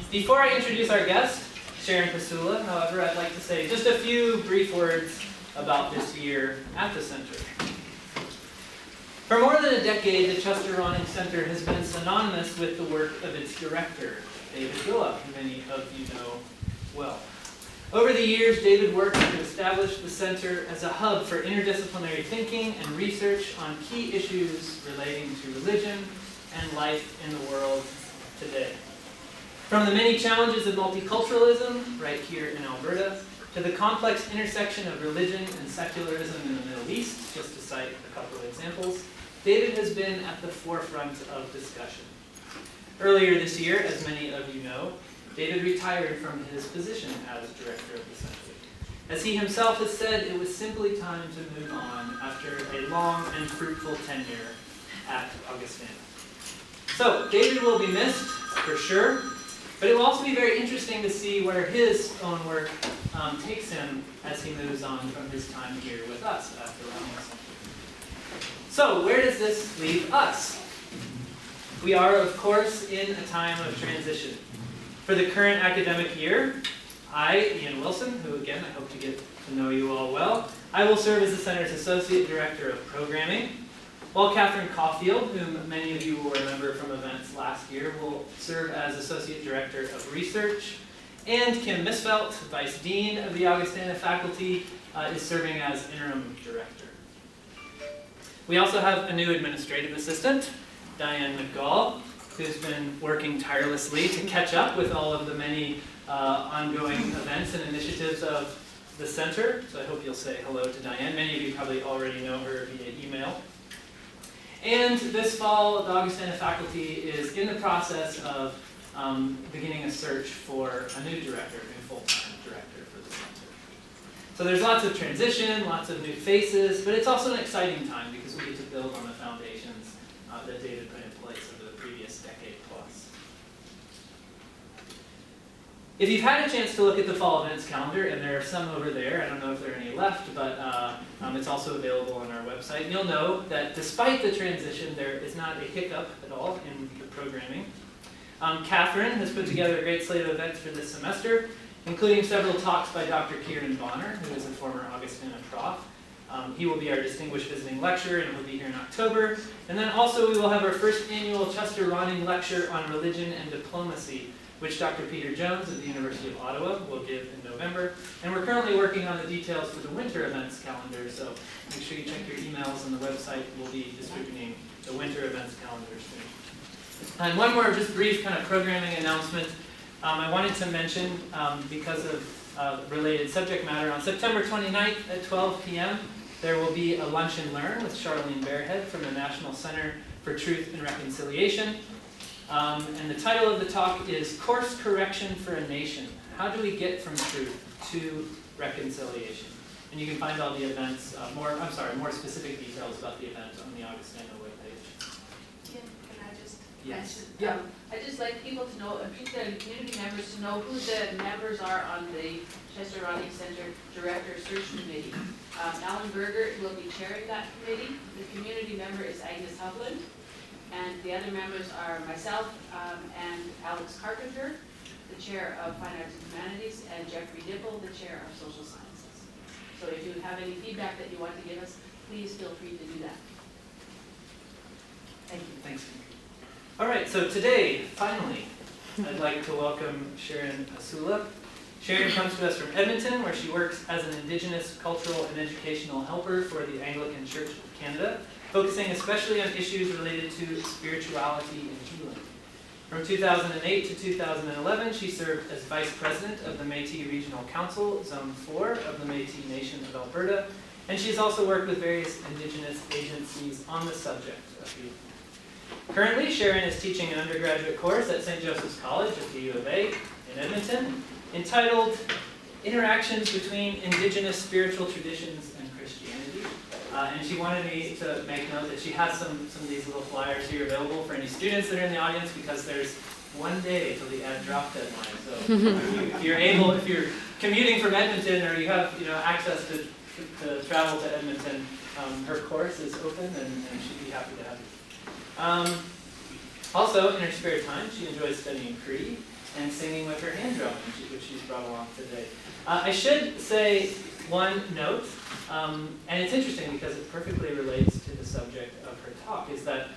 Before I introduce our guest, Sharon Pasula, however, I'd like to say just a few brief words about this year at the Center. For more than a decade, the Chester Ronning Center has been synonymous with the work of its director, David Gillop, who many of you know well. Over the years, David worked to establish the center as a hub for interdisciplinary thinking and research on key issues relating to religion and life in the world today. From the many challenges of multiculturalism, right here in Alberta, to the complex intersection of religion and secularism in the Middle East, just to cite a couple of examples, David has been at the forefront of discussion. Earlier this year, as many of you know, David retired from his position as director of the center. As he himself has said, it was simply time to move on after a long and fruitful tenure at Augustana. So, David will be missed, for sure, but it will also be very interesting to see where his own work takes him as he moves on from his time here with us at the Ronning Center. So, where does this leave us? We are, of course, in a time of transition. For the current academic year, I, Ian Wilson, who again I hope to get to know you all well, I will serve as the Center's Associate Director of Programming, while Catherine Caulfield, whom many of you will remember from events last year, will serve as Associate Director of Research, and Kim Misfelt, Vice Dean of the Augustana faculty, is serving as Interim Director. We also have a new administrative assistant, Diane McGall, who's been working tirelessly to catch up with all of the many ongoing events and initiatives of the center. So I hope you'll say hello to Diane. Many of you probably already know her via email. And this fall, the Augustana faculty is in the process of beginning a search for a new director, a new full-time director for the center. So there's lots of transition, lots of new faces, but it's also an exciting time because we get to build on the foundations that David put in place over the previous decade plus. If you've had a chance to look at the fall events calendar, and there are some over there, I don't know if there are any left, but it's also available on our website, you'll know that despite the transition, there is not a hiccup at all in the programming. Catherine has put together a great slate of events for this semester, including several talks by Dr. Kieran Bonner, who is a former Augustana prof. He will be our distinguished visiting lecturer, and he'll be here in October. And then also we will have our first annual Chester Ronning Lecture on Religion and Diplomacy, which Dr. Peter Jones of the University of Ottawa will give in November. And we're currently working on the details for the winter events calendar, so make sure you check your emails on the website. We'll be distributing the winter events calendar soon. And one more just brief kind of programming announcement. I wanted to mention, because of related subject matter, on September 29th at 12 p.m., there will be a Lunch and Learn with Charlene Barehead from the National Center for Truth and Reconciliation. And the title of the talk is Course Correction for a Nation. How do we get from truth to reconciliation? And you can find all the events, more specific details about the event on the Augustana webpage. Can I just Yes. mention? Yeah. I'd just like people to know, and particularly community members, to know who the members are on the Chester Ronning Center Director Search Committee. Alan Berger will be chairing that committee. The community member is Agnes Hovland. And the other members are myself and Alex Carpenter, the chair of Fine Arts and Humanities, and Jeffrey Dipple, the chair of Social Sciences. So if you have any feedback that you want to give us, please feel free to do that. Thank you. Thanks. All right, so today, finally, I'd like to welcome Sharon Pasula. Sharon comes to us from Edmonton, where she works as an Indigenous cultural and educational helper for the Anglican Church of Canada, focusing especially on issues related to spirituality and healing. From 2008 to 2011, she served as Vice President of the Métis Regional Council, Zone 4 of the Métis Nation of Alberta, and she's also worked with various Indigenous agencies on the subject of healing. Currently, Sharon is teaching an undergraduate course at St. Joseph's College at the U of A in Edmonton, entitled Interactions Between Indigenous Spiritual Traditions and Christianity. And she wanted me to make note that she has some of these little flyers here available for any students that are in the audience, because there's one day till the drop deadline. So if you're commuting from Edmonton, or you have access to travel to Edmonton, her course is open, and she'd be happy to have you. Also, in her spare time, she enjoys studying Cree, and singing with her hand drum, which she's brought along today. I should say one note, and it's interesting because it perfectly relates to the subject of her talk, is that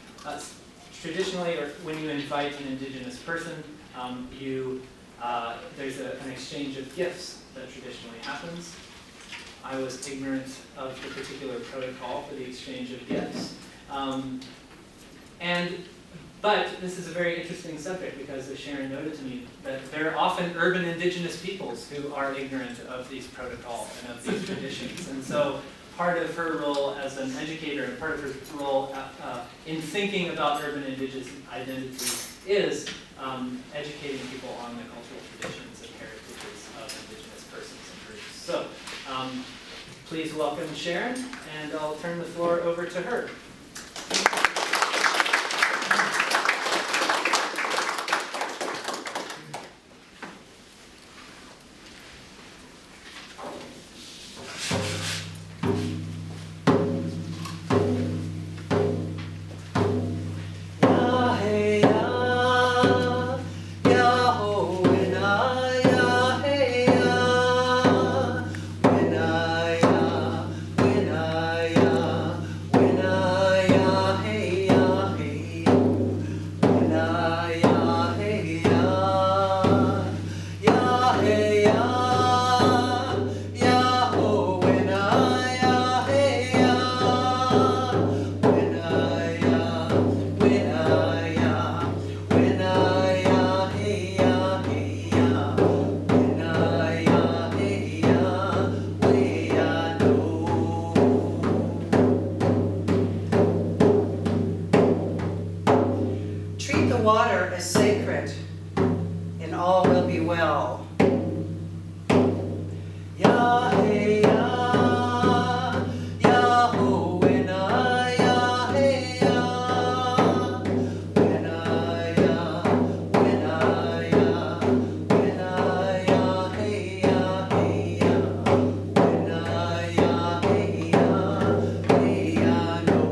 traditionally, or when you invite an Indigenous person, there's an exchange of gifts that traditionally happens. I was ignorant of the particular protocol for the exchange of gifts. But this is a very interesting subject because, as Sharon noted to me, that there are often urban Indigenous peoples who are ignorant of these protocols and of these traditions. And so part of her role as an educator and part of her role in thinking about urban Indigenous identity is educating people on the cultural traditions and heritages of Indigenous persons and groups. So please welcome Sharon, and I'll turn the floor over to her. Water is sacred, and all will be well. Ya hey ya, ya ho when ya hey ya, when ya, when ya, when ya hey ya hey ya, when ya hey ya no.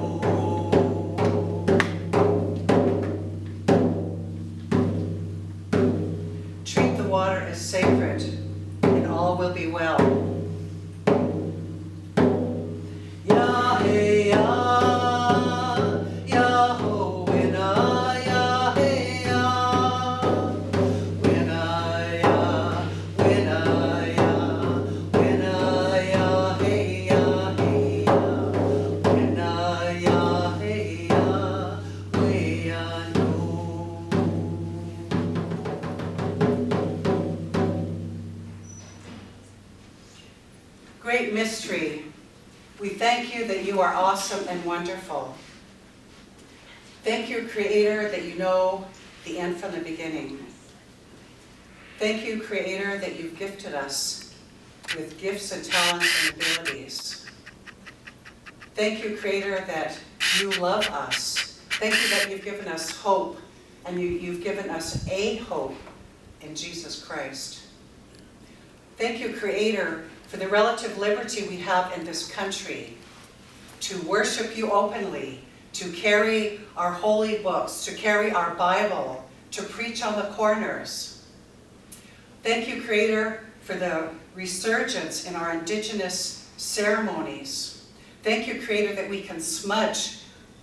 Treat the water as sacred, and all will be well. Ya hey ya, ya ho when ya hey ya, when ya, when ya, when ya hey ya hey ya, when ya hey ya, we ya know. Great mystery, we thank you that you are awesome and wonderful. Thank you, Creator, that you know the end from the beginning. Thank you, Creator, that you've gifted us with gifts and talents and abilities. Thank you, Creator, that you love us. Thank you that you've given us hope, and you've given us a hope in Jesus Christ. Thank you, Creator, for the relative liberty we have in this country to worship you openly, to carry our holy books, to carry our Bible, to preach on the corners. Thank you, Creator, for the resurgence in our Indigenous ceremonies. Thank you, Creator, that we can smudge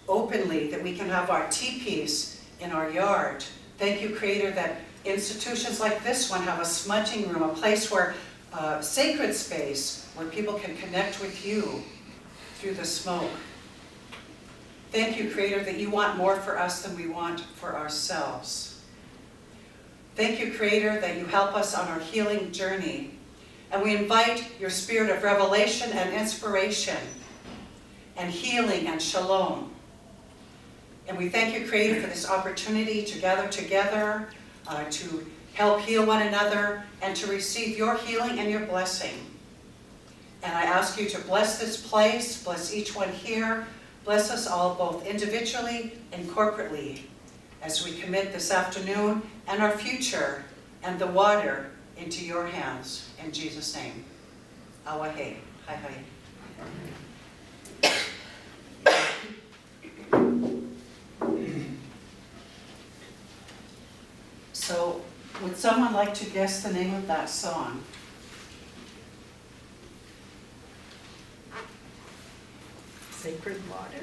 openly, that we can have our teepees in our yard. Thank you, Creator, that institutions like this one have a smudging room, a place where sacred space where people can connect with you through the smoke. Thank you, Creator, that you want more for us than we want for ourselves. Thank you, Creator, that you help us on our healing journey. And we invite your spirit of revelation and inspiration and healing and shalom. And we thank you, Creator, for this opportunity to gather together, to help heal one another, and to receive your healing and your blessing. And I ask you to bless this place, bless each one here, bless us all both individually and corporately as we commit this afternoon and our future and the water into your hands. In Jesus' name. Awahe. Hi, hi. So what's someone like to guess the name of that song? Sacred water.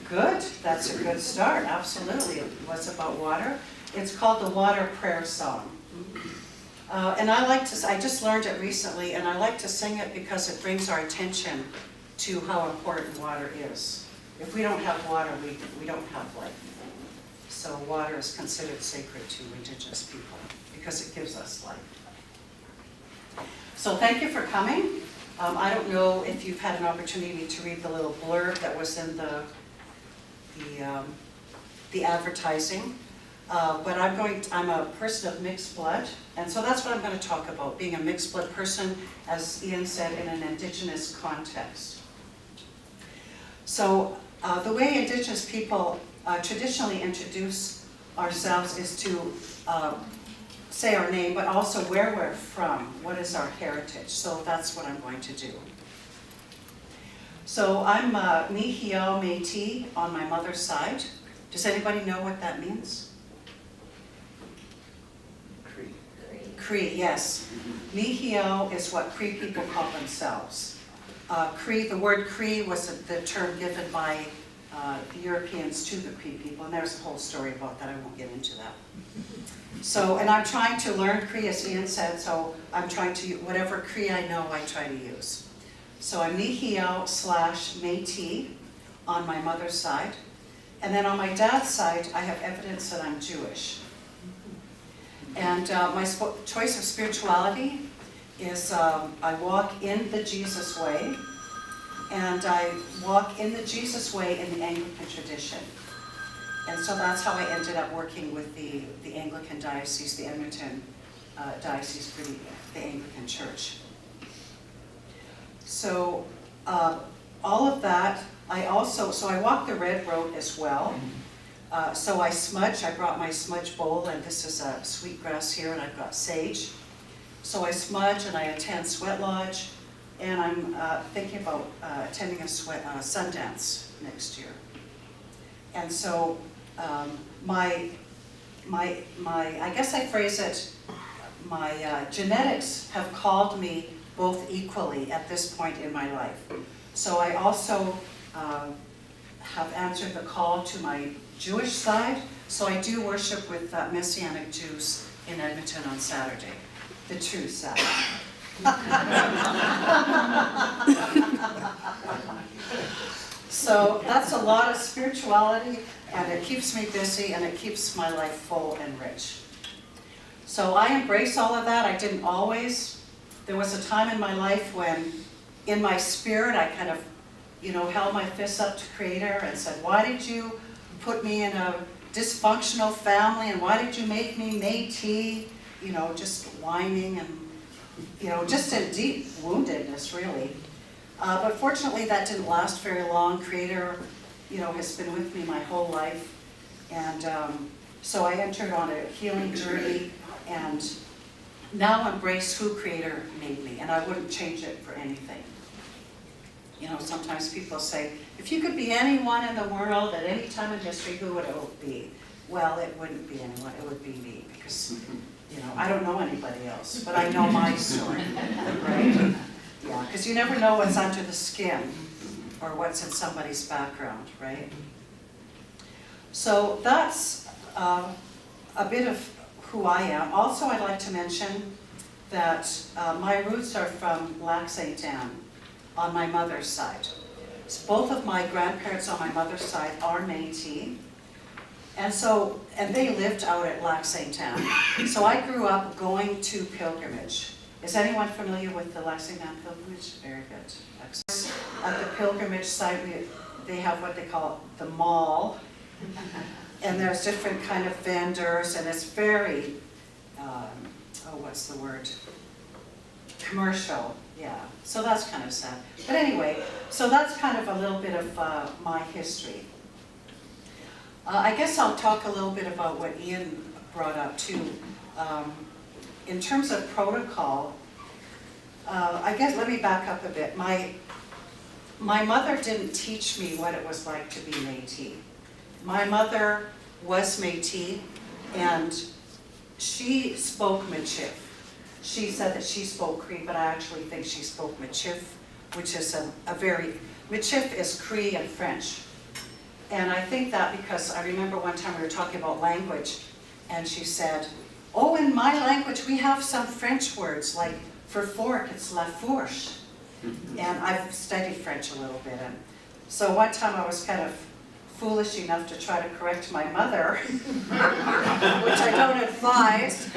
Good, that's a good start, absolutely. It was about water. It's called the Water Prayer Song. And I just learned it recently, and I like to sing it because it brings our attention to how important water is. If we don't have water, we don't have life. So water is considered sacred to Indigenous people because it gives us life. So thank you for coming. I don't know if you've had an opportunity to read the little blurb that was in the advertising. But I'm a person of mixed blood, and so that's what I'm going to talk about, being a mixed blood person, as Ian said, in an Indigenous context. So the way Indigenous people traditionally introduce ourselves is to say our name, but also where we're from, what is our heritage. So that's what I'm going to do. So I'm Mihiel Métis on my mother's side. Does anybody know what that means? Cree, yes. Mihiel is what Cree people call themselves. Cree, the word Cree was the term given by the Europeans to the Cree people, and there's a whole story about that. I won't get into that. So, and I'm trying to learn Cree, as Ian said, so I'm trying to, whatever Cree I know, I try to use. So I'm Mihiel/Métis on my mother's side. And then on my dad's side, I have evidence that I'm Jewish. And my choice of spirituality is I walk in the Jesus way, and I walk in the Jesus way in the Anglican tradition. And so that's how I ended up working with the Anglican diocese, the Edmonton diocese for the Anglican Church. So all of that, so I walk the red road as well. So I smudge, I brought my smudge bowl, and this is a sweetgrass here, and I've got sage. So I smudge and I attend Sweat Lodge, and I'm thinking about attending a Sundance next year. And so I guess I phrase it, my genetics have called me both equally at this point in my life. So I also have answered the call to my Jewish side, so I do worship with Messianic Jews in Edmonton on Saturday, the true Sabbath. So that's a lot of spirituality, and it keeps me busy, and it keeps my life full and rich. So I embrace all of that. I didn't always. There was a time in my life when, in my spirit, I kind of, held my fists up to Creator and said, why did you put me in a dysfunctional family, and why did you make me Métis? Just whining and, just in deep woundedness, really. But fortunately, that didn't last very long. Creator, has been with me my whole life. And so I entered on a healing journey and now embrace who Creator made me. And I wouldn't change it for anything. Sometimes people say, if you could be anyone in the world at any time in history, who would it be? Well, it wouldn't be anyone, it would be me, because, I don't know anybody else, but I know my story, right? Yeah, because you never know what's under the skin or what's in somebody's background, right? So that's a bit of who I am. Also, I'd like to mention that my roots are from Lac Saint Anne on my mother's side. So both of my grandparents on my mother's side are Métis. And they lived out at Lac Saint Anne. So I grew up going to pilgrimage. Is anyone familiar with the Lac Saint Anne pilgrimage? Very good. Excellent. At the pilgrimage site, they have what they call the mall. And there's different kind of vendors, and it's very, what's the word? Commercial, yeah. So that's kind of sad. But anyway, so that's kind of a little bit of my history. I guess I'll talk a little bit about what Ian brought up too. In terms of protocol, I guess let me back up a bit. My mother didn't teach me what it was like to be Métis. My mother was Métis, and she spoke Michif. She said that she spoke Cree, but I actually think she spoke Michif, which is Michif is Cree and French. And I think that because I remember one time we were talking about language, and she said, oh, in my language we have some French words, like for fork, it's la fourche. And I've studied French a little bit. And so one time I was kind of foolish enough to try to correct my mother, which I don't advise.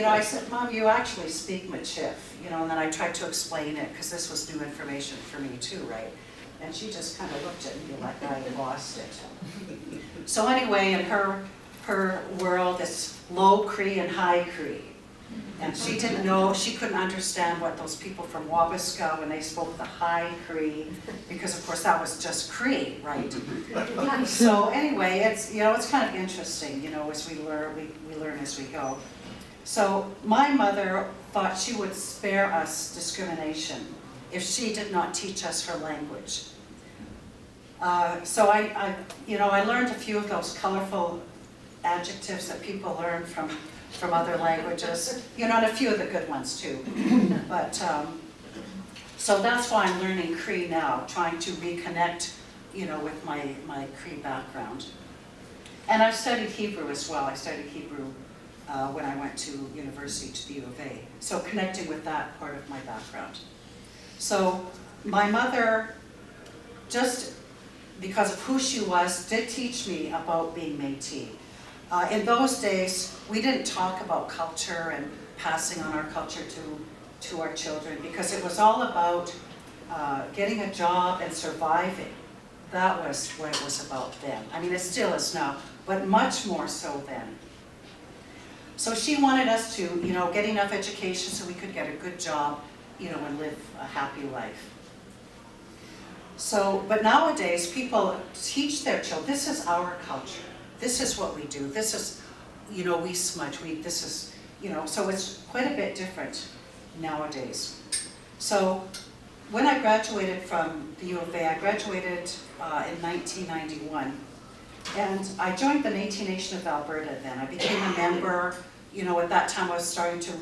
I said, Mom, you actually speak Michif, and then I tried to explain it, because this was new information for me too, right? And she just kind of looked at me like I had lost it. So anyway, in her world, it's low Cree and high Cree. And she didn't know, she couldn't understand what those people from Wabasca, when they spoke the high Cree, because of course that was just Cree, right? So anyway, it's kind of interesting, as we learn as we go. So my mother thought she would spare us discrimination if she did not teach us her language. So I learned a few of those colorful adjectives that people learn from other languages, and a few of the good ones too. But so that's why I'm learning Cree now, trying to reconnect, with my Cree background. And I've studied Hebrew as well. I studied Hebrew when I went to university, to the U of A. So connecting with that part of my background. So my mother, just because of who she was, did teach me about being Métis. In those days, we didn't talk about culture and passing on our culture to our children, because it was all about getting a job and surviving. That was what it was about then. I mean, it still is now, but much more so then. So she wanted us to, get enough education so we could get a good job, and live a happy life. So, but nowadays, people teach their children, this is our culture. This is what we do. This is, we smudge. This is, so it's quite a bit different nowadays. So when I graduated from the U of A, I graduated in 1991. And I joined the Métis Nation of Alberta then. I became a member. At that time I was starting to,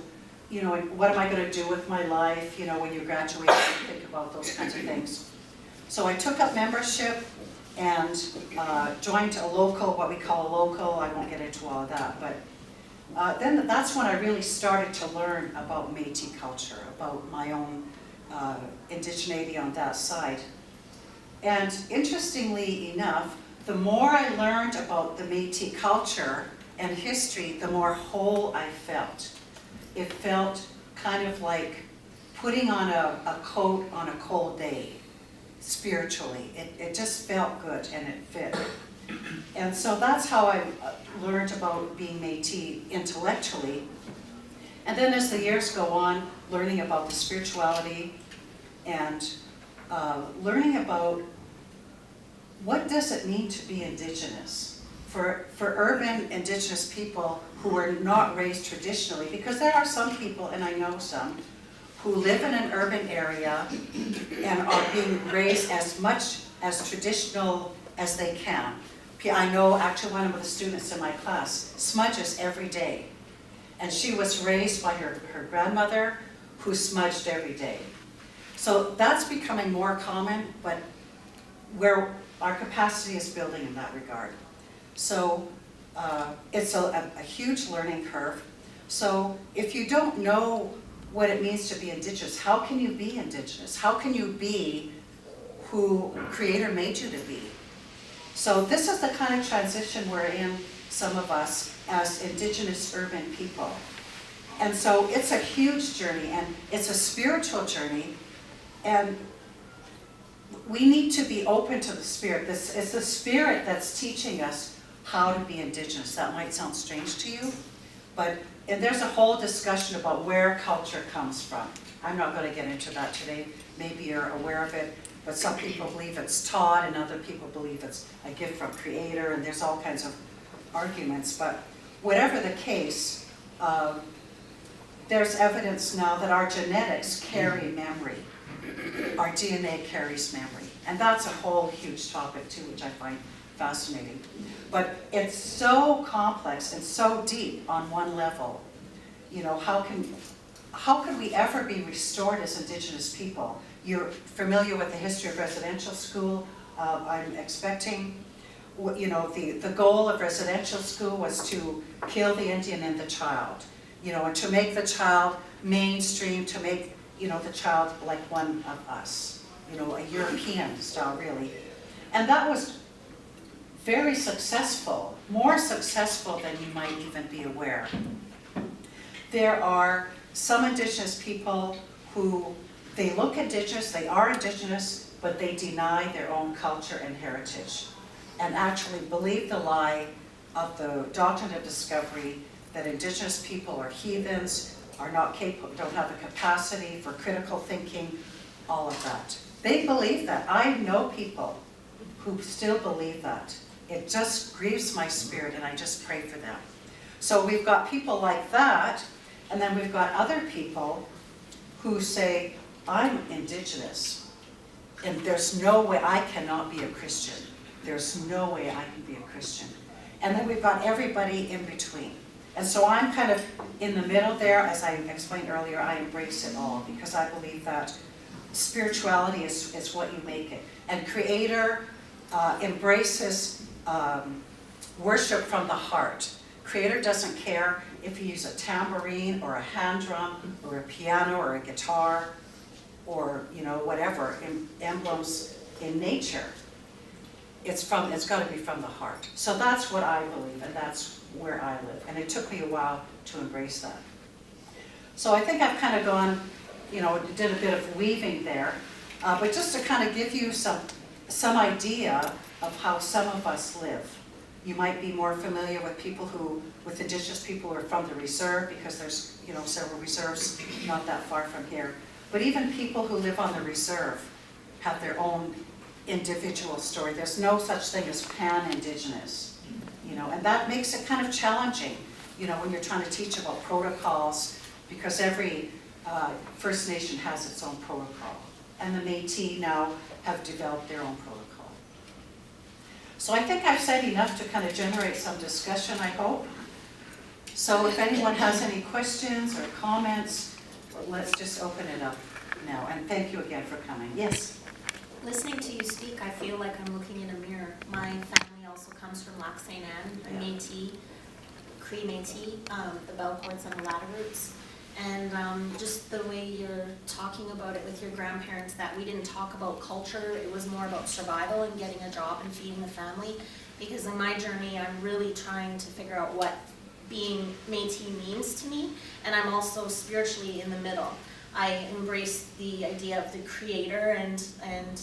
what am I going to do with my life? When you graduate, you think about those kinds of things. So I took up membership and joined a local, what we call a local. I won't get into all of that, but then that's when I really started to learn about Métis culture, about my own indigeneity on that side. And interestingly enough, the more I learned about the Métis culture and history, the more whole I felt. It felt kind of like putting on a coat on a cold day, spiritually. It just felt good and it fit. And so that's how I learned about being Métis intellectually. And then as the years go on, learning about the spirituality and learning about what does it mean to be Indigenous for urban Indigenous people who are not raised traditionally, because there are some people, and I know some, who live in an urban area and are being raised as much as traditional as they can. I know actually one of the students in my class smudges every day. And she was raised by her grandmother who smudged every day. So that's becoming more common, but where our capacity is building in that regard. So it's a huge learning curve. So if you don't know what it means to be Indigenous, how can you be Indigenous? How can you be who Creator made you to be? So this is the kind of transition we're in, some of us, as Indigenous urban people. And so it's a huge journey, and it's a spiritual journey, and we need to be open to the Spirit. It's the Spirit that's teaching us how to be Indigenous. That might sound strange to you, and there's a whole discussion about where culture comes from. I'm not going to get into that today. Maybe you're aware of it, but some people believe it's taught, and other people believe it's a gift from Creator, and there's all kinds of arguments. But whatever the case, there's evidence now that our genetics carry memory. Our DNA carries memory. And that's a whole huge topic too, which I find fascinating. But it's so complex and so deep on one level. You know, how can we ever be restored as Indigenous people? You're familiar with the history of residential school. I'm expecting, you know, the goal of residential school was to kill the Indian in the child, you know, and to make the child mainstream, to make, you know, the child like one of us, you know, a European style really. And that was very successful, more successful than you might even be aware. There are some Indigenous people who, they look Indigenous, they are Indigenous, but they deny their own culture and heritage, and actually believe the lie of the doctrine of discovery that Indigenous people are heathens, are not capable, don't have the capacity for critical thinking, all of that. They believe that. I know people who still believe that. It just grieves my spirit, and I just pray for them. So we've got people like that, and then we've got other people who say, I'm Indigenous, and there's no way I cannot be a Christian. There's no way I can be a Christian. And then we've got everybody in between. And so I'm kind of in the middle there. As I explained earlier, I embrace it all because I believe that spirituality is what you make it. And Creator embraces worship from the heart. Creator doesn't care if you use a tambourine or a hand drum or a piano or a guitar or, you know, whatever, emblems in nature. It's got to be from the heart. So that's what I believe, and that's where I live. And it took me a while to embrace that. So I think I've kind of gone, you know, did a bit of weaving there, but just to kind of give you some idea of how some of us live. You might be more familiar with with Indigenous people who are from the reserve, because there's, you know, several reserves not that far from here. But even people who live on the reserve have their own individual story. There's no such thing as pan-Indigenous, you know, and that makes it kind of challenging, you know, when you're trying to teach about protocols, because every First Nation has its own protocol, and the Métis now have developed their own protocol. So I think I've said enough to kind of generate some discussion, I hope. So if anyone has any questions or comments, let's just open it up now. And thank you again for coming. Yes? Listening to you speak, I feel like I'm looking in a mirror. My family also comes from Lac St. Anne, a Métis, Cree Métis, the Belcourts and the Latterroots. And just the way you're talking about it with your grandparents, that we didn't talk about culture, it was more about survival and getting a job and feeding the family. Because in my journey, I'm really trying to figure out what being Métis means to me, and I'm also spiritually in the middle. I embrace the idea of the Creator, and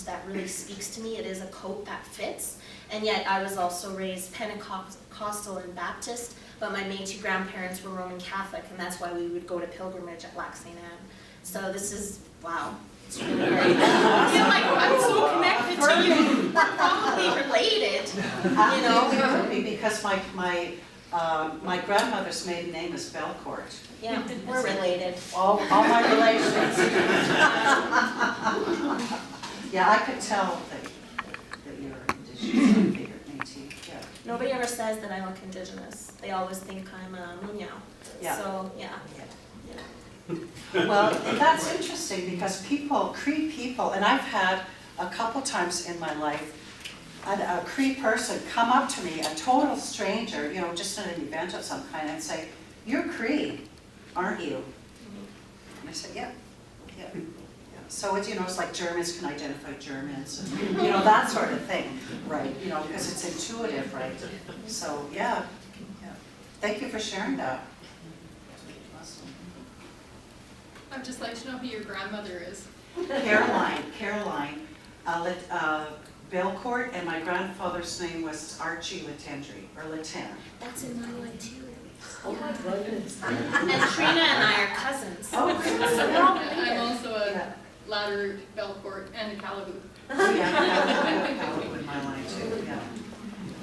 that really speaks to me. It is a coat that fits, and yet I was also raised Pentecostal and Baptist, but my Métis grandparents were Roman Catholic, and that's why we would go to pilgrimage at Lac St. Anne. So this is, wow, it's really great. I feel like I'm so connected to you. We're probably related, you know. Because my grandmother's maiden name is Belcourt. Yeah, we're related. All my relations. Yeah, I could tell that you're Indigenous. I figured, Métis. Yeah. Nobody ever says that I look Indigenous. They always think I'm a Munyao. Yeah. So, yeah. Well, that's interesting because Cree people, and I've had a couple times in my life, a Cree person come up to me, a total stranger, you know, just at an event of some kind, and say, "You're Cree, aren't you?" And I said, "Yeah, yeah." So it's, you know, it's like Germans can identify Germans, and, you know, that sort of thing, right? You know, because it's intuitive, right? So yeah. Thank you for sharing that. Awesome. I'd just like to know who your grandmother is. Caroline Belcourt, and my grandfather's name was Archie Latendry, or Latin. That's in my line too. Oh my goodness. And Trina and I are cousins. Oh, So we're all related. I'm also a Latterroot, Belcourt, and a Calaboo. Yeah, in my line too, yeah.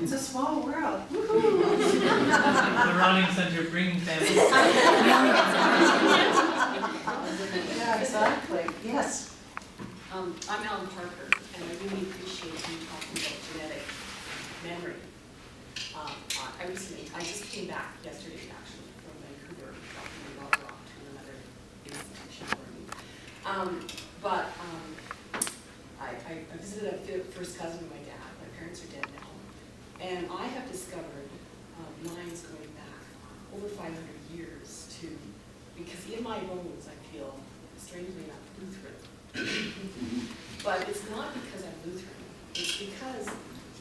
It's a small world. Woohoo! The Ronning Center bringing families. Yeah, exactly. Yes. I'm Ellen Parker, and I really appreciate you talking about genetic memory. came back yesterday actually from Vancouver, walking a lot rock to another institution for me. I visited a first cousin of my dad. My parents are dead now. And I have discovered lines going back over 500 years to, because in my bones I feel, strangely enough, Lutheran. But it's not because I'm Lutheran. It's because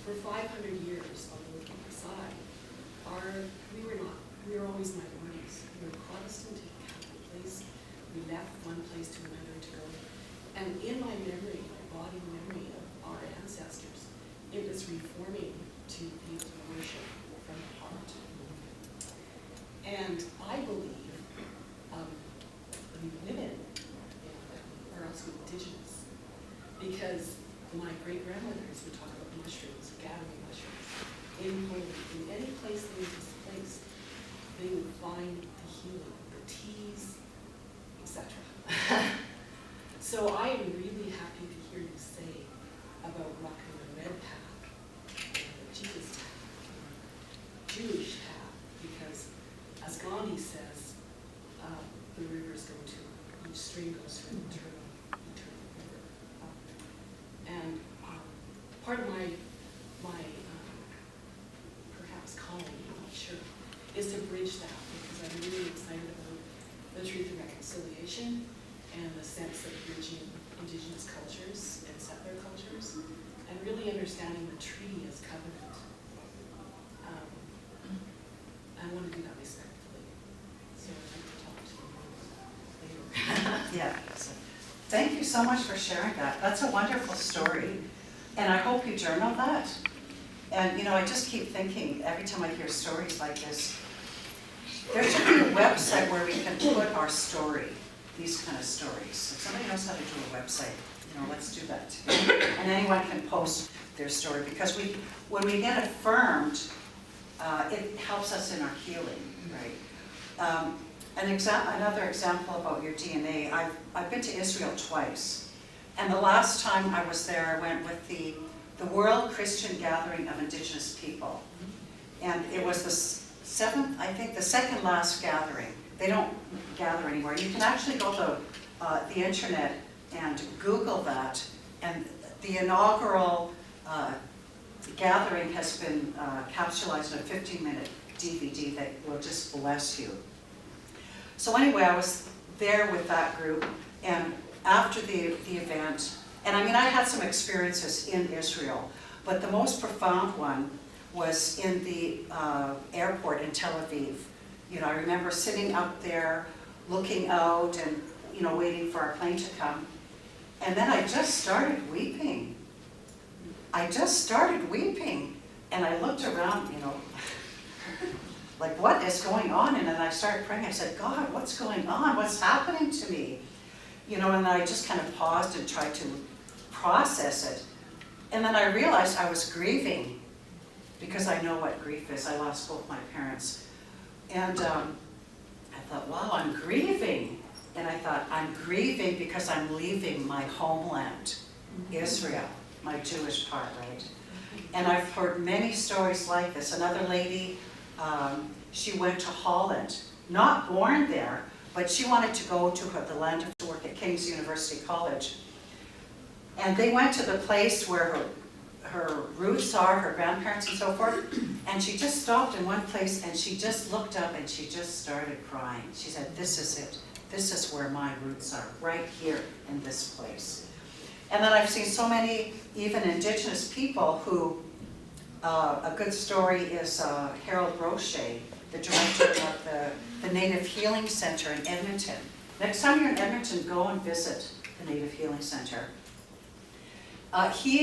for 500 years on the Lutheran side, we were always minorities. We were Protestant in a Catholic place. We left one place to another to go. And in my memory, my body memory of our ancestors, it was reforming to be able to worship from the heart. And I believe women are also Indigenous, because my great-grandmothers would talk about mushrooms, gathering mushrooms. In any place they were displaced, they would find the healing, the teas, etc. So I am really happy to hear you say about walking the red path, the Jesus path, Jewish path, because as Gandhi says, the rivers go to, each stream goes to an eternal river. And part of my perhaps calling, I'm not sure, is to bridge that, because I'm really excited about the truth and reconciliation and the sense of bridging Indigenous cultures and settler cultures, and really understanding the treaty as covenant. I want to do that respectfully. So I'd like to talk to you later. Yeah. So, thank you so much for sharing that. That's a wonderful story. And I hope you journal that. And you know, I just keep thinking, every time I hear stories like this, there should be a website where we can put our story, these kind of stories. If somebody knows how to do a website, you know, let's do that together. And anyone can post their story, because when we get affirmed, it helps us in our healing, right? Another example about your DNA, I've been to Israel twice. And the last time I was there, I went with the World Christian Gathering of Indigenous People. And it was the seventh, I think the second last gathering. They don't gather anymore. You can actually go to the internet and Google that. And the inaugural gathering has been capsulized in a 15-minute DVD that will just bless you. So anyway, I was there with that group, and after the event, and I mean, I had some experiences in Israel, but the most profound one was in the airport in Tel Aviv. You know, I remember sitting up there, looking out and, you know, waiting for our plane to come. And then I just started weeping. And I looked around, you know, like, what is going on? And then I started praying. I said, God, what's going on? What's happening to me? You know, and I just kind of paused and tried to process it. And then I realized I was grieving, because I know what grief is. I lost both my parents. And I thought, wow, I'm grieving. And I thought, I'm grieving because I'm leaving my homeland, Israel, my Jewish part, right? And I've heard many stories like this. Another lady, she went to Holland, not born there, but she wanted to go to the land of work at King's University College. And they went to the place where her roots are, her grandparents and so forth, and she just stopped in one place and she just looked up and she just started crying. She said, this is it. This is where my roots are, right here in this place. And then I've seen so many, even Indigenous people who, a good story is Harold Roche, the director of the Native Healing Center in Edmonton. Next time you're in Edmonton, go and visit the Native Healing Center. He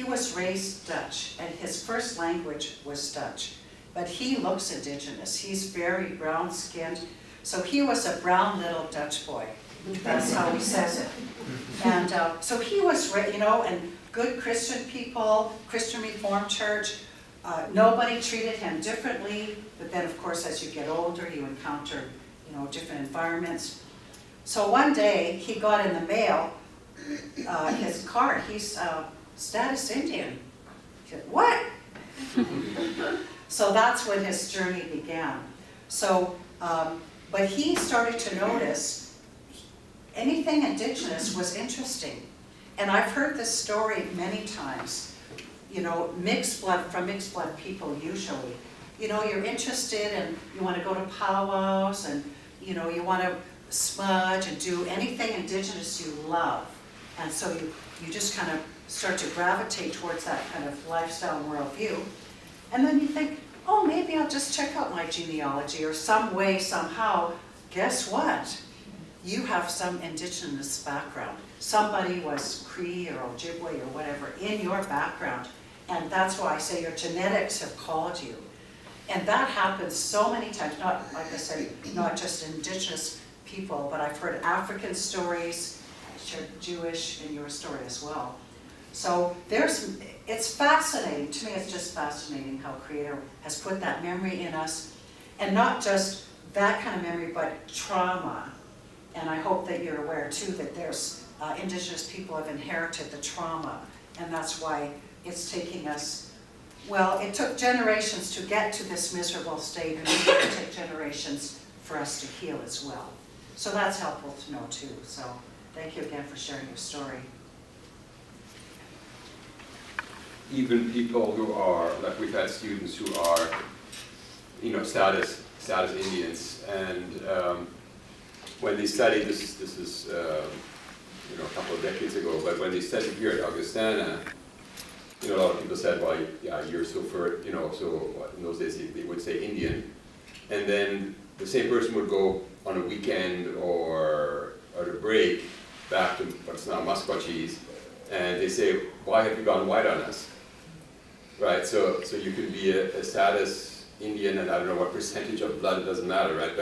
was raised Dutch, and his first language was Dutch, but he looks Indigenous. He's very brown-skinned, so he was a brown little Dutch boy. That's how he says it. And so he was, you know, and good Christian people, Christian Reformed Church, nobody treated him differently, but then of course as you get older you encounter, you know, different environments. So one day he got in the mail his card. He's status Indian. He said, what? So that's when his journey began. So, but he started to notice anything Indigenous was interesting. And I've heard this story many times. You know, mixed blood people usually. You know, you're interested and you want to go to powwows and, you know, you want to smudge and do anything Indigenous you love. And so you just kind of start to gravitate towards that kind of lifestyle and worldview. And then you think, oh, maybe I'll just check out my genealogy or some way, somehow. Guess what? You have some Indigenous background. Somebody was Cree or Ojibwe or whatever in your background. And that's why I say your genetics have called you. And that happens so many times, not, like I said, not just Indigenous people, but I've heard African stories, Jewish in your story as well. So it's fascinating, to me it's just fascinating how Creator has put that memory in us, and not just that kind of memory, but trauma. And I hope that you're aware too that there's Indigenous people have inherited the trauma, and that's why it's taking us, well, it took generations to get to this miserable state, and it's going to take generations for us to heal as well. So that's helpful to know too. So thank you again for sharing your story. Even people who are, like we've had students who are, you know, status Indians, and when they studied, this is, you know, a couple of decades ago, but when they studied here at Augustana, you know, a lot of people said, well, yeah, you're so for, you know, so in those days they would say Indian, and then the same person would go on a weekend or a break back to what's now Musquatchees, and they say, why have you gone white on us? Right, so you could be a status Indian, and I don't know what percentage of blood, it doesn't matter, right?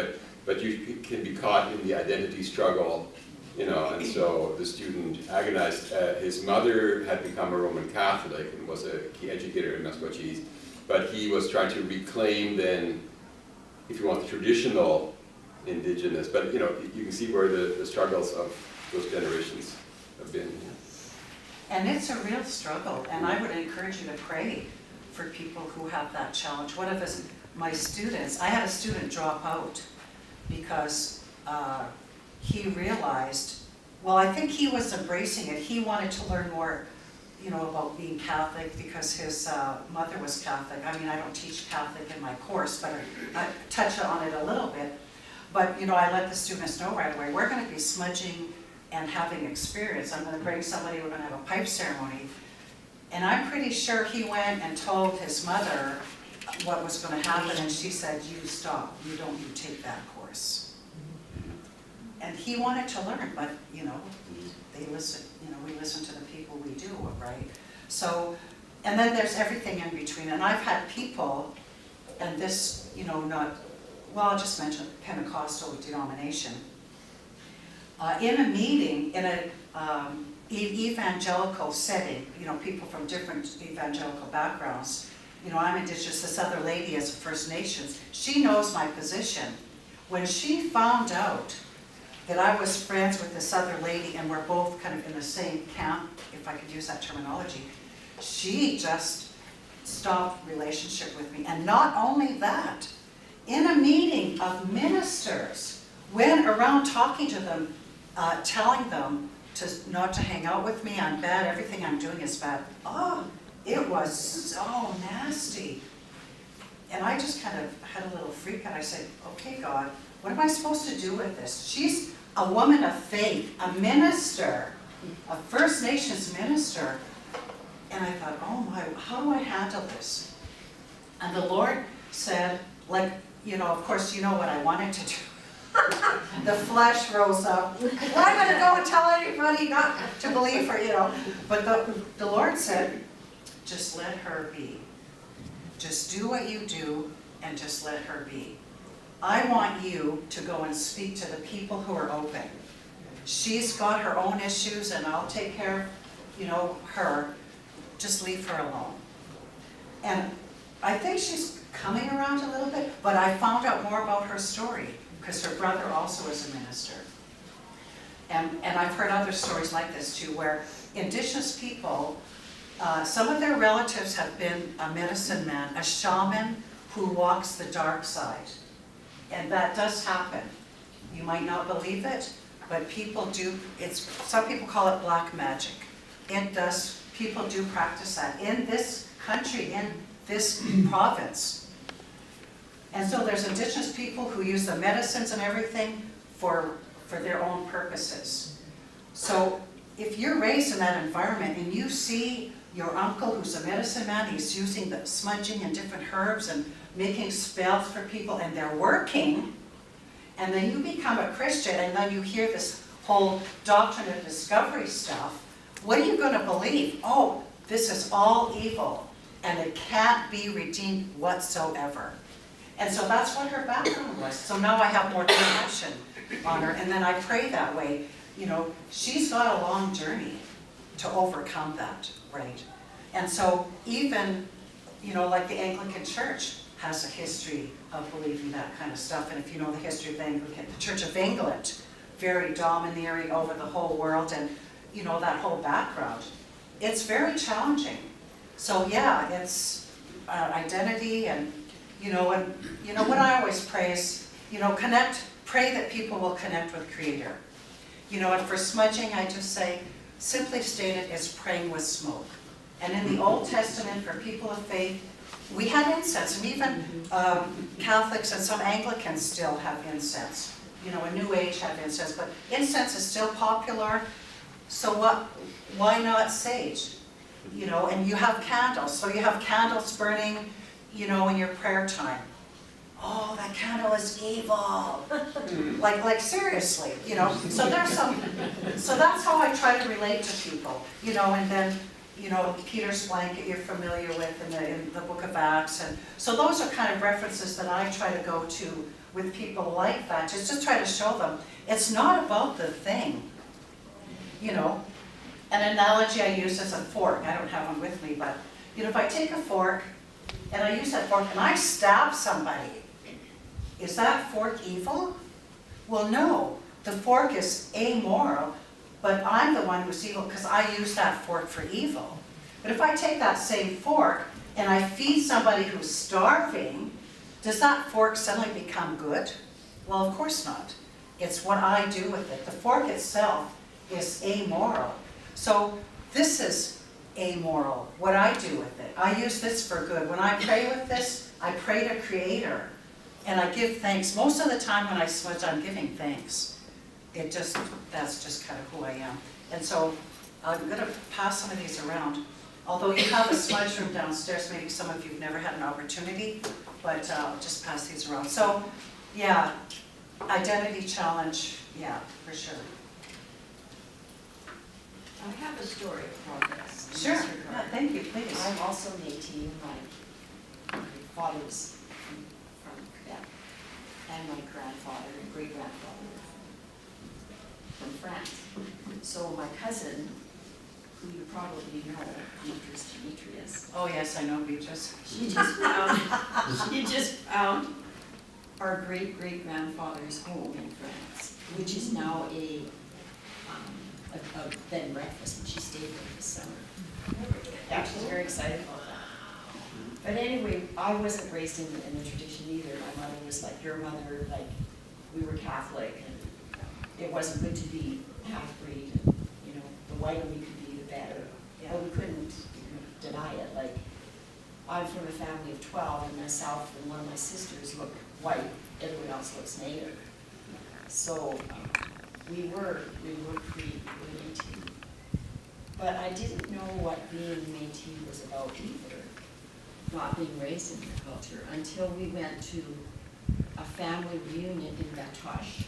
But you can be caught in the identity struggle, you know, and so the student agonized. His mother had become a Roman Catholic and was a key educator in Musquatchees, but he was trying to reclaim then, if you want, the traditional Indigenous, but you know, you can see where the struggles of those generations have been. And it's a real struggle, and I would encourage you to pray for people who have that challenge. One of my students, I had a student drop out because he realized, well, I think he was embracing it. He wanted to learn more, you know, about being Catholic because his mother was Catholic. I mean, I don't teach Catholic in my course, but I touch on it a little bit. But, you know, I let the students know right away, we're going to be smudging and having experience. I'm going to bring somebody, we're going to have a pipe ceremony. And I'm pretty sure he went and told his mother what was going to happen, and she said, you stop, you take that course. And he wanted to learn, but, you know, they listen, you know, we listen to the people we do, right? So, and then there's everything in between. And I've had people, and this, you know, I'll just mention Pentecostal denomination, in a meeting, in an evangelical setting, you know, people from different evangelical backgrounds, you know, I'm Indigenous, this other lady is First Nations, she knows my position. When she found out that I was friends with this other lady and we're both kind of in the same camp, if I could use that terminology, she just stopped relationship with me. And not only that, in a meeting of ministers, went around talking to them, telling them not to hang out with me, I'm bad, everything I'm doing is bad. Oh, it was so nasty. And I just kind of had a little freak out. I said, okay, God, what am I supposed to do with this? She's a woman of faith, a minister, a First Nations minister. And I thought, oh my, how do I handle this? And the Lord said, like, you know, of course, you know what I wanted to do. The flesh rose up. Well, I'm going to go and tell anybody not to believe her, you know. But the Lord said, just let her be. Just do what you do and just let her be. I want you to go and speak to the people who are open. She's got her own issues and I'll take care of, you know, her. Just leave her alone. And I think she's coming around a little bit, but I found out more about her story because her brother also is a minister. And I've heard other stories like this too, where Indigenous people, some of their relatives have been a medicine man, a shaman, who walks the dark side. And that does happen. You might not believe it, but people do, some people call it black magic. It does, people do practice that in this country, in this province. And so there's Indigenous people who use the medicines and everything for their own purposes. So if you're raised in that environment and you see your uncle who's a medicine man, he's using the smudging and different herbs and making spells for people and they're working, and then you become a Christian and then you hear this whole doctrine of discovery stuff, what are you going to believe? Oh, this is all evil and it can't be redeemed whatsoever. And so that's what her background was. So now I have more compassion on her, and then I pray that way. You know, she's got a long journey to overcome that, right? And so even, you know, like the Anglican Church has a history of believing that kind of stuff. And if you know the history of the Church of England, very domineering over the whole world, and you know that whole background. It's very challenging. So yeah, it's identity, and you know what I always pray is, you know, pray that people will connect with Creator. You know, and for smudging, I just say, simply stated, is praying with smoke. And in the Old Testament, for people of faith, we had incense, and even Catholics and some Anglicans still have incense. You know, a New Age have incense, but incense is still popular. So why not sage? You know, and you have candles, so you have candles burning, you know, in your prayer time. Oh, that candle is evil. like seriously, you know. So that's how I try to relate to people, you know, and then, you know, Peter's blanket you're familiar with in the book of Acts. And so those are kind of references that I try to go to with people like that, just try to show them it's not about the thing, you know. An analogy I use is a fork. I don't have one with me, but, you know, if I take a fork and I use that fork and I stab somebody, is that fork evil? Well, no. The fork is amoral, but I'm the one who's evil because I use that fork for evil. But if I take that same fork and I feed somebody who's starving, does that fork suddenly become good? Well, of course not. It's what I do with it. The fork itself is amoral. So this is amoral, what I do with it. I use this for good. When I pray with this, I pray to Creator. And I give thanks. Most of the time when I smudge, I'm giving thanks. That's just kind of who I am. And so I'm going to pass some of these around. Although you have a smudge room downstairs, maybe some of you have never had an opportunity, but I'll just pass these around. So, yeah, identity challenge, yeah, for sure. I have a story of progress. Sure, yeah, thank you, please. I'm also Métis, my father's from Quebec, and my grandfather and great-grandfather from France. So my cousin, who you probably know, Demetrius. Oh yes, I know Beatrice. She just found our great-great-grandfather's home in France, which is now a bed and breakfast, and she stayed there this summer. Yeah, she's very excited about that. But anyway, I wasn't raised in the tradition either. My mother was like your mother, like we were Catholic, and it wasn't good to be half-breed. And, you know, the whiter we could be, the better. Yeah. But we couldn't deny it. Like, I'm from a family of 12, and myself and one of my sisters look white. Everyone else looks native. So we were Métis. But I didn't know what being Métis was about either, not being raised in the culture, until we went to a family reunion in Batoche,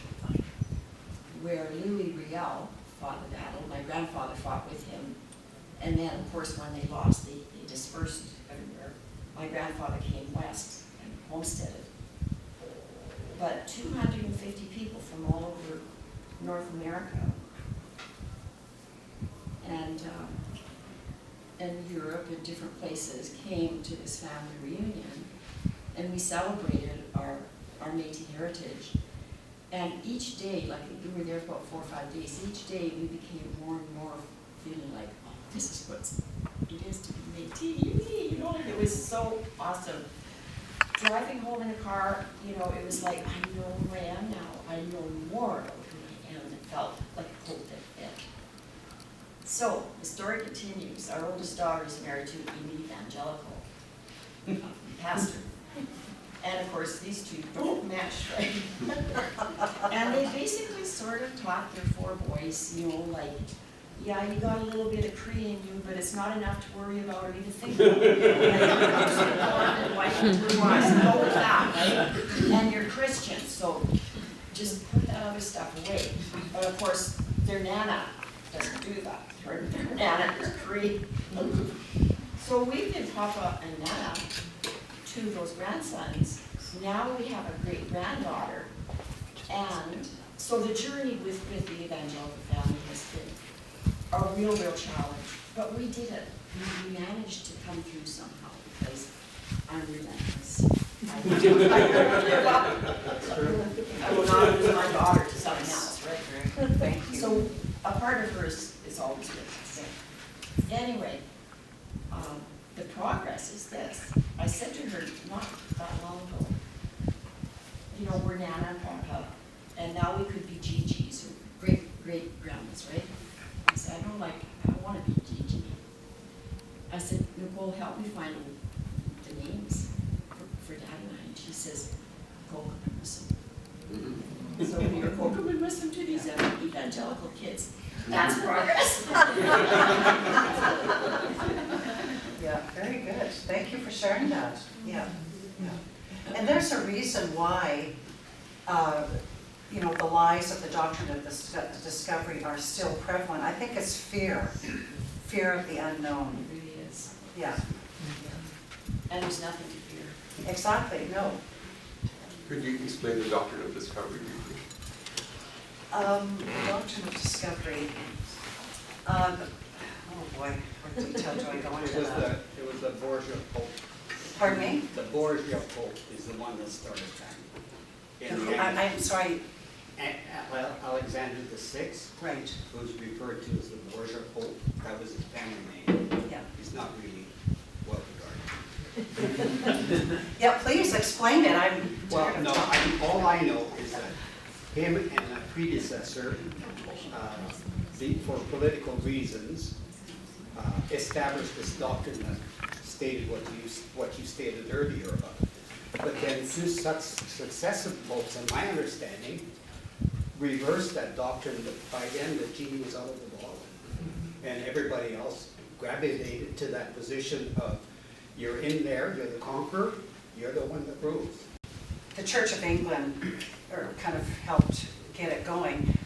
where Louis Riel fought the battle. My grandfather fought with him. And then, of course, when they lost, they dispersed everywhere. My grandfather came west and homesteaded. But 250 people from all over North America and Europe and different places came to this family reunion, and we celebrated our Métis heritage. And each day, like we were there for about 4 or 5 days, each day we became more and more feeling like, oh, this is what it is to be Métis, you know, like it was so awesome. driving home in the car, you know, it was like, I know who I am now. I know more about who I am. It felt like a cold dead fit. So, the story continues. Our oldest daughter is married to an evangelical pastor. And of course, these two don't mesh, right? And they basically sort of taught their 4 boys, you know, like, yeah, you got a little bit of Cree in you, but it's not enough to worry about or even think about. And why go with that, right? And you're Christian, so just put that other stuff away. But of course, their Nana doesn't do that. Their Nana is Cree. So we did Papa and Nana to those grandsons. Now we have a great granddaughter. And so the journey with the evangelical family has been a real challenge. But we did it. We managed to come through somehow because I'm relentless. I will not lose my daughter to something else, right? Thank you. So a part of her is always good. Anyway, the progress is this. I said to her not that long ago, you know, we're Nana and Papa, and now we could be Gigi's or great grandmas, right? I said, I don't want to be Gigi. I said, Nicole, help me find the names for Dad and I. And she says, Kokomimusum. So you're Kokomimusum to these evangelical kids. That's progress. Yeah, very good. Thank you for sharing that. Yeah. And there's a reason why, you know, the lies of the doctrine of the discovery are still prevalent. I think it's fear of the unknown. It really is. Yeah, And there's nothing to fear. exactly, no. Could you explain the doctrine of discovery briefly? The doctrine of discovery. Oh boy, what detail do I go into that? It was the Borgia Pope. Pardon me? The Borgia Pope is the one that started that. I'm sorry, Alexander VI, right, who's referred to as the Borgia Pope, that was his family name. yeah. He's not really well regarded. Yeah, please explain it, I'm Well, tired of no, talking. all I know is that him and a predecessor, for political reasons, established this doctrine that stated what you stated earlier about it. But then two such successive popes, in my understanding, reversed that doctrine. By then, the genie was out of the bottle, and everybody else gravitated to that position of you're in there, you're the conqueror, you're the one that rules. The Church of England kind of helped get it going.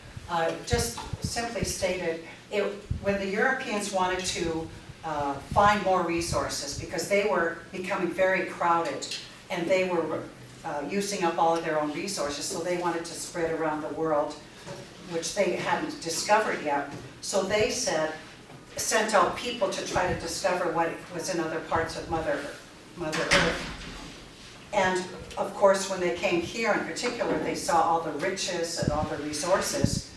Just simply stated, when the Europeans wanted to find more resources because they were becoming very crowded and they were using up all of their own resources, so they wanted to spread around the world, which they hadn't discovered yet. So they sent out people to try to discover what was in other parts of Mother Earth. And of course, when they came here in particular, they saw all the riches and all the resources.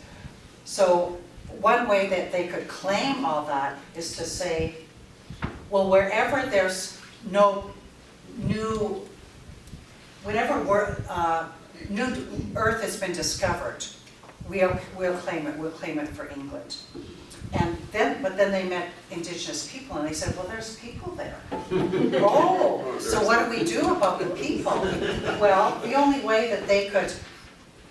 So one way that they could claim all that is to say, well, wherever there's no new, whenever new Earth has been discovered, we'll claim it. We'll claim it for England. But then they met Indigenous people, and they said, well, there's people there. Oh, so what do we do about the people? Well, the only way that they could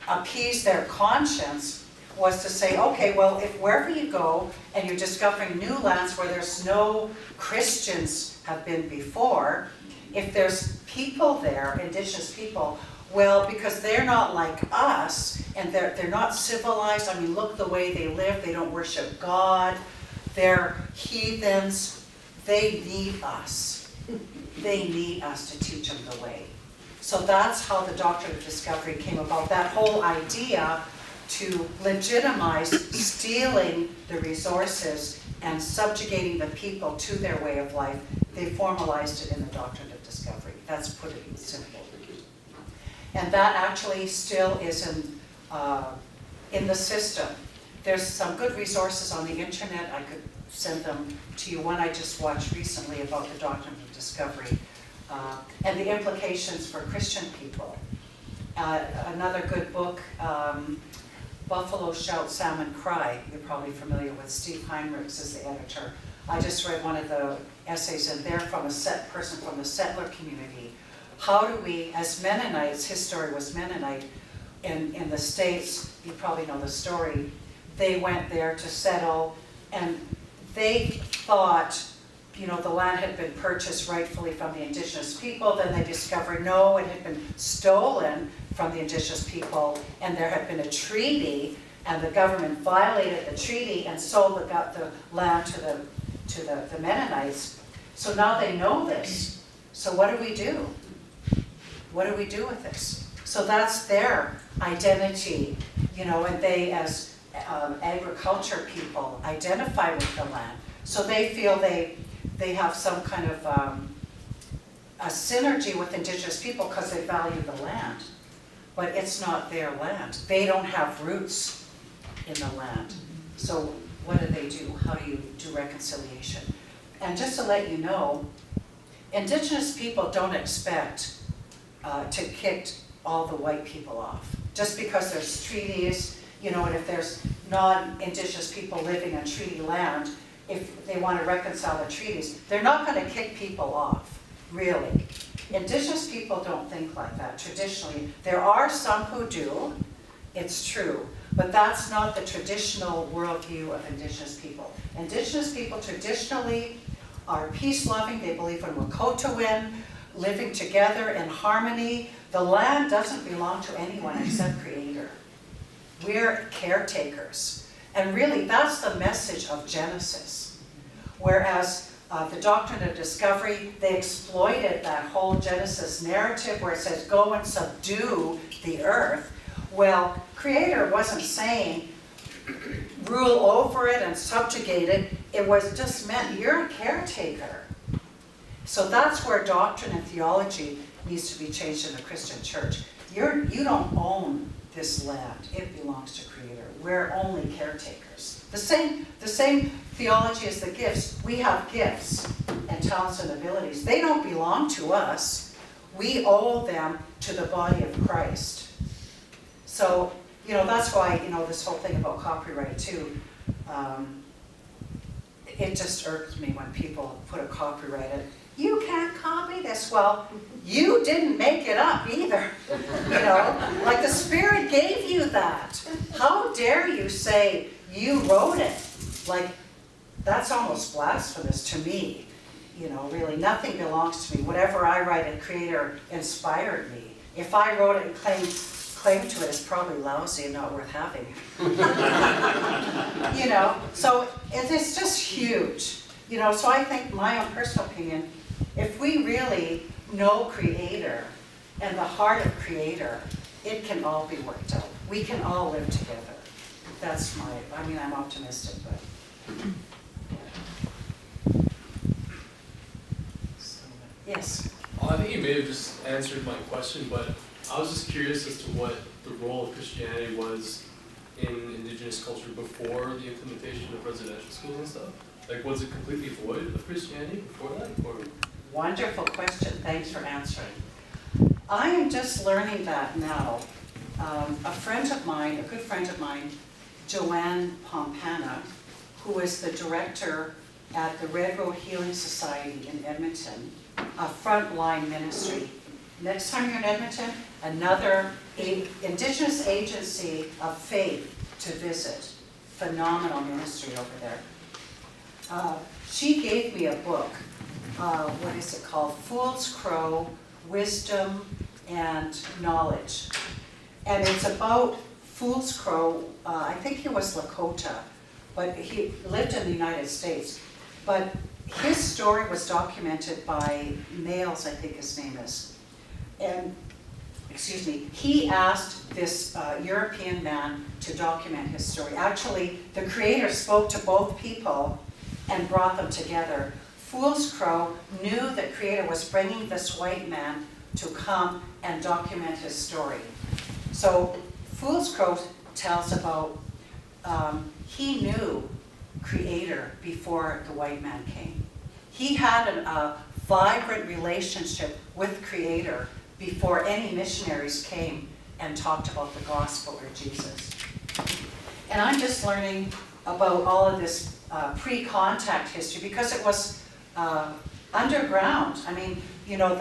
appease their conscience was to say, okay, well, if wherever you go and you're discovering new lands where there's no Christians have been before, if there's people there, Indigenous people, well, because they're not like us, and they're not civilized. I mean, look the way they live. They don't worship God. They're heathens. They need us. They need us to teach them the way. So that's how the doctrine of discovery came about. That whole idea to legitimize stealing the resources and subjugating the people to their way of life, they formalized it in the doctrine of discovery. That's put it simple. And that actually still is in the system. There's some good resources on the internet. I could send them to you. One I just watched recently about the doctrine of discovery. and the implications for Christian people. Another good book, Buffalo Shout, Salmon Cry. You're probably familiar with Steve Heinrichs as the editor. I just read one of the essays in there from a person from the settler community. How do we, as Mennonites, his story was Mennonite, in the States, you probably know the story, they went there to settle, and they thought, the land had been purchased rightfully from the Indigenous people. Then they discovered, no, it had been stolen from the Indigenous people, and there had been a treaty, and the government violated the treaty and sold the land to the Mennonites. So now they know this. So what do we do? What do we do with this? So that's their identity, and they, as agriculture people, identify with the land. So they feel they have some kind of a synergy with Indigenous people because they value the land. But it's not their land. They don't have roots in the land. So what do? How do you do reconciliation? And just to let you know, Indigenous people don't expect to kick all the white people off. Just because there's treaties, and if there's non-Indigenous people living on treaty land, if they want to reconcile the treaties, they're not going to kick people off, really. Indigenous people don't think like that traditionally. There are some who do, it's true, but that's not the traditional worldview of Indigenous people. Indigenous people traditionally are peace-loving. They believe in Wakotowin, living together in harmony. The land doesn't belong to anyone except Creator. We're caretakers. And really, that's the message of Genesis. Whereas the doctrine of discovery, they exploited that whole Genesis narrative where it says, go and subdue the earth. Well, Creator wasn't saying, rule over it and subjugate it. It was just meant, you're a caretaker. So that's where doctrine and theology needs to be changed in the Christian church. You don't own this land. It belongs to Creator. We're only caretakers. The same theology as the gifts. We have gifts and talents and abilities. They don't belong to us. We owe them to the body of Christ. So, that's why, this whole thing about copyright too, it just irks me when people put a copyright in. You can't copy this. Well, you didn't make it up either. Like the Spirit gave you that. How dare you say you wrote it? Like, that's almost blasphemous to me. Really, nothing belongs to me. Whatever I write, a Creator inspired me. If I wrote it and claim to it, it's probably lousy and not worth having. So it's just huge. So I think, my own personal opinion, if we really know Creator and the heart of Creator, it can all be worked out. We can all live together. That's I'm optimistic, but. Yes? I think you may have just answered my question, but I was just curious as to what the role of Christianity was in Indigenous culture before the implementation of residential schools and stuff. Like, was it completely void of Christianity before that? Or? Wonderful question. Thanks for answering. I am just learning that now. A good friend of mine, Joanne Pompana, who is the director at the Red Road Healing Society in Edmonton, a frontline ministry. Next time you're in Edmonton, another Indigenous agency of faith to visit. Phenomenal ministry over there. She gave me a book. What is it called? Fool's Crow, Wisdom and Knowledge. And it's about Fool's Crow. I think he was Lakota, but he lived in the United States. But his story was documented by Males, I think his name is. And, he asked this European man to document his story. Actually, the Creator spoke to both people and brought them together. Fool's Crow knew that Creator was bringing this white man to come and document his story. So Fool's Crow tells about, he knew Creator before the white man came. He had a vibrant relationship with Creator before any missionaries came and talked about the gospel or Jesus. And I'm just learning about all of this pre-contact history because it was underground. I mean, you know,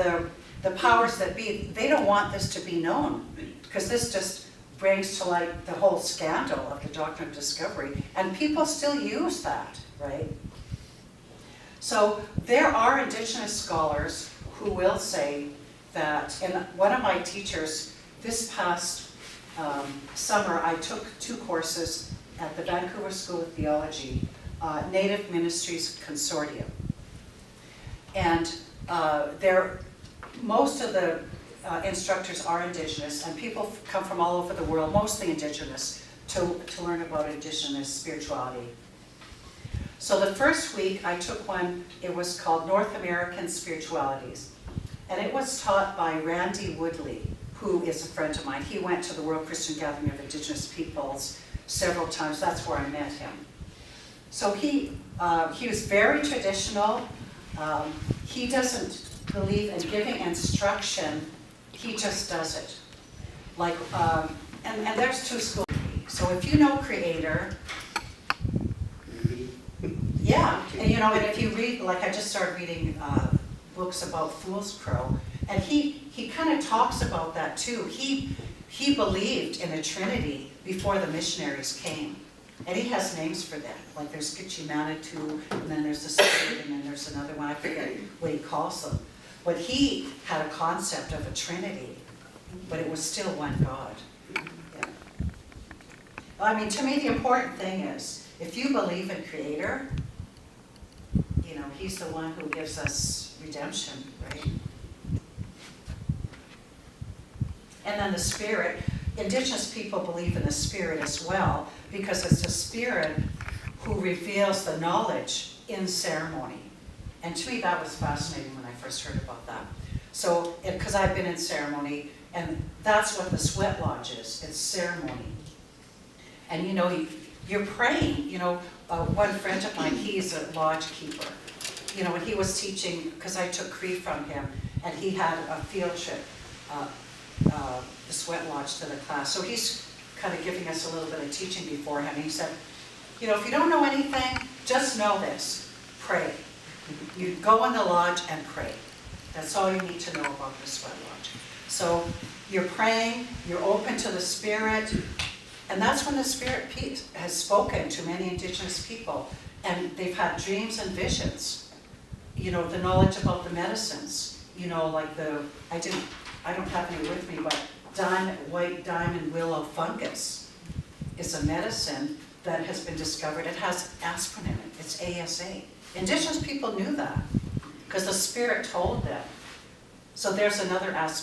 the powers that be, they don't want this to be known because this just brings to light the whole scandal of the doctrine of discovery, and people still use that, right? So there are Indigenous scholars who will say that, and one of my teachers, this past summer, I took 2 courses at the Vancouver School of Theology, Native Ministries Consortium. And most of the instructors are Indigenous, and people come from all over the world, mostly Indigenous, to learn about Indigenous spirituality. So the first week I took one, it was called North American Spiritualities. And it was taught by Randy Woodley, who is a friend of mine. He went to the World Christian Gathering of Indigenous Peoples several times. That's where I met him. So he was very traditional. He doesn't believe in giving instruction. He just does it. Like, and there's 2 schools. So if you know Creator, yeah, and you know, and if you read, like I just started reading books about Fool's Crow, and he kind of talks about that too. He believed in a Trinity before the missionaries came. And he has names for them. Like there's Gitchi-Manitou, and then there's the Spirit, and then there's another one, I forget what he calls them. But he had a concept of a Trinity, but it was still one God. Yeah. Well, I mean, to me the important thing is, if you believe in Creator, you know, He's the one who gives us redemption, right? And then the Spirit, Indigenous people believe in the Spirit as well, because it's the Spirit who reveals the knowledge in ceremony. And to me that was fascinating when I first heard about that. So, because I've been in ceremony, and that's what the sweat lodge is, it's ceremony. And you know, you're praying, you know, one friend of mine, he's a lodge keeper. You know, and he was teaching, because I took Cree from him, and he had a field trip, the sweat lodge to the class. So he's kind of giving us a little bit of teaching beforehand. And he said, you know, if you don't know anything, just know this, pray. You go in the lodge and pray. That's all you need to know about the sweat lodge. So you're praying, you're open to the Spirit, and that's when the Spirit has spoken to many Indigenous people, and they've had dreams and visions. You know, the knowledge about the medicines, you know, like I don't have any with me, but white diamond willow fungus is a medicine that has been discovered. It has aspirin in it. It's ASA. Indigenous people knew that because the Spirit told them. So there's another aspect.